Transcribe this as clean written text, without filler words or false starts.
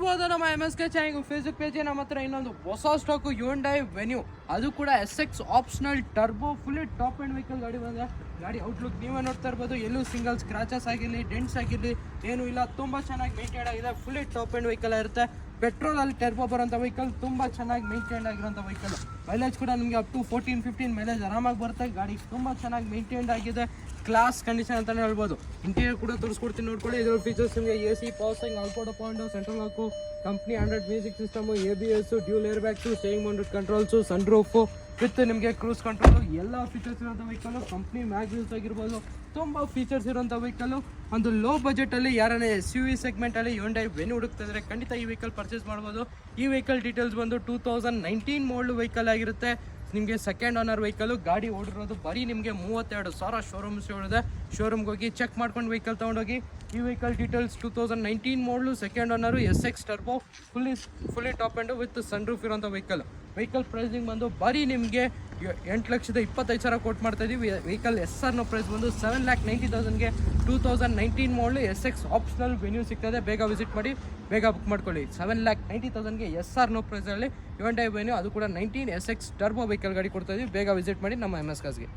ನೋಡ್ಬೋದು ನಮ್ಮ MSK channel Facebook page ನಮ್ಮ ಹತ್ರ ಇನ್ನೊಂದು ಹೊಸ ಸ್ಟಾಕು Hyundai Venue, ಅದು ಕೂಡ SX optional turbo fully top end vehicle ಗಾಡಿ ಬಂದ್ರೆ ಗಾಡಿ ಔಟ್ಲುಕ್ ನೀವೇ ನೋಡ್ತಾ ಇರ್ಬೋದು. ಎಲ್ಲೂ ಸಿಂಗಲ್ ಸ್ಕ್ರಾಚಸ್ ಆಗಿರಲಿ ಡೆಂಟ್ಸ್ ಆಗಿರಲಿ ಏನೂ ಇಲ್ಲ, ತುಂಬ ಚೆನ್ನಾಗಿ ಮೇಂಟೈನ್ ಆಗಿದೆ. ಫುಲ್ಲಿ ಟಾಪ್ ಎಂಡ್ ವೆಹಿಕಲ್ ಇರುತ್ತೆ. ಪೆಟ್ರೋಲ್ ಅಲ್ಲಿ ಟರ್ಬೋ ಬರೋಂಥ ವೆಹಿಕಲ್, ತುಂಬ ಚೆನ್ನಾಗಿ ಮೇಂಟೈನ್ ಆಗಿರೋಂಥ ವೆಹಿಕಲ್. ಮೈಲೇಜ್ ಕೂಡ ನಿಮಗೆ ಅಪ್ ಟು 14-15 ಮೈಲೇಜ್ ಆರಾಮಾಗಿ ಬರುತ್ತೆ. ಗಾಡಿ ತುಂಬ ಚೆನ್ನಾಗಿ ಮೇಂಟೈನ್ ಆಗಿದೆ, ಕ್ಲಾಸ್ ಕಂಡೀಷನ್ ಅಂತಲೇ ಹೇಳ್ಬೋದು. ಇಂಟೀರಿಯರ್ ಕೂಡ ತೋರಿಸ್ಕೊಡ್ತೀನಿ ನೋಡ್ಕೊಳ್ಳಿ. ಇದರ ಫೀಚರ್ಸ್ ನಿಮಗೆ AC, ಪವರ್ ಸ್ಟೇರಿಂಗ್, ಆಲ್ಕೋಡ್ ಪಾಯಿಂಟ್, central lock, company 100 music system, ABS, dual air bags, steering mounted controls, sun roof with ನಿಮಗೆ ಕ್ರೂಸ್ ಕಂಟ್ರೋಲು, ಎಲ್ಲ ಫೀಚರ್ಸ್ ಇರೋಂಥ ವೆಹಿಕಲ್ಲು. ಕಂಪ್ನಿ ಮ್ಯಾಗ್ವಿಲ್ಸ್ ಆಗಿರ್ಬೋದು, ತುಂಬ ಫೀಚರ್ಸ್ ಇರೋಂಥ ವೆಹಿಕಲ್ಲು. ಒಂದು ಲೋ ಬಜೆಟಲ್ಲಿ ಯಾರನ್ನೇ SUV ಸೆಗ್ಮೆಂಟಲ್ಲಿ Hyundai Venue ಹುಡುಕ್ತಾ ಇದ್ದಾರೆ, ಖಂಡಿತ ಈ ವೆಹಿಕಲ್ ಪರ್ಚೇಸ್ ಮಾಡ್ಬೋದು. ಈ ವೆಹಿಕಲ್ ಡೀಟೇಲ್ಸ್ ಬಂದು 2019 ಮಾಡಲ್ ವೆಹಿಕಲ್ ಆಗಿರುತ್ತೆ. ನಿಮಗೆ ಸೆಕೆಂಡ್ ಓನರ್ ವೆಹಿಕಲ್. ಗಾಡಿ ಓಡಿರೋದು ಬರೀ ನಿಮಗೆ 32,000 ಶೋರೂಮ್ಸ್ ಹೇಳಿದೆ. ಶೋರೂಮ್ಗೆ ಹೋಗಿ ಚೆಕ್ ಮಾಡ್ಕೊಂಡು ವೆಹಿಕಲ್ ತೊಗೊಂಡೋಗಿ. ಈ ವೆಹಿಕಲ್ ಡೀಟೇಲ್ಸ್ 2019 ಮಾಡಲು, second owner, SX turbo, fully top end with sun roof ಇರೋಂಥ ವೆಹಿಕಲ್. ವೆಹಿಕಲ್ ಪ್ರೈಸಿಂಗ್ ಬಂದು ಬರೀ ನಿಮಗೆ 8,25,000 ಕೊಟ್ಟು ಮಾಡ್ತಾ ಇದೀವಿ. ವೆಹಿಕಲ್ SR ಪ್ರೈಸ್ ಬಂದು 7,90,000ಗೆ 2019 ಮಾಡಲು SX ಆಪ್ಷನಲ್ ವೆನ್ಯೂ ಸಿಗ್ತದೆ. ಬೇಗ ವಿಸಿಟ್ ಮಾಡಿ, ಬೇಗ ಬುಕ್ ಮಾಡ್ಕೊಳ್ಳಿ. 7,90,000ಗೆ SR ಪ್ರೈಸಲ್ಲಿ Hyundai Venue, ಅದು ಕೂಡ 19 SX ಟರ್ಬೋ ವೆಹಿಕಲ್ ಗಾಡಿ ಕೊಡ್ತಾ ಇದೀವಿ. ಬೇಗ ವಿಸಿಟ್ ಮಾಡಿ ನಮ್ಮ MSK ಗೆ.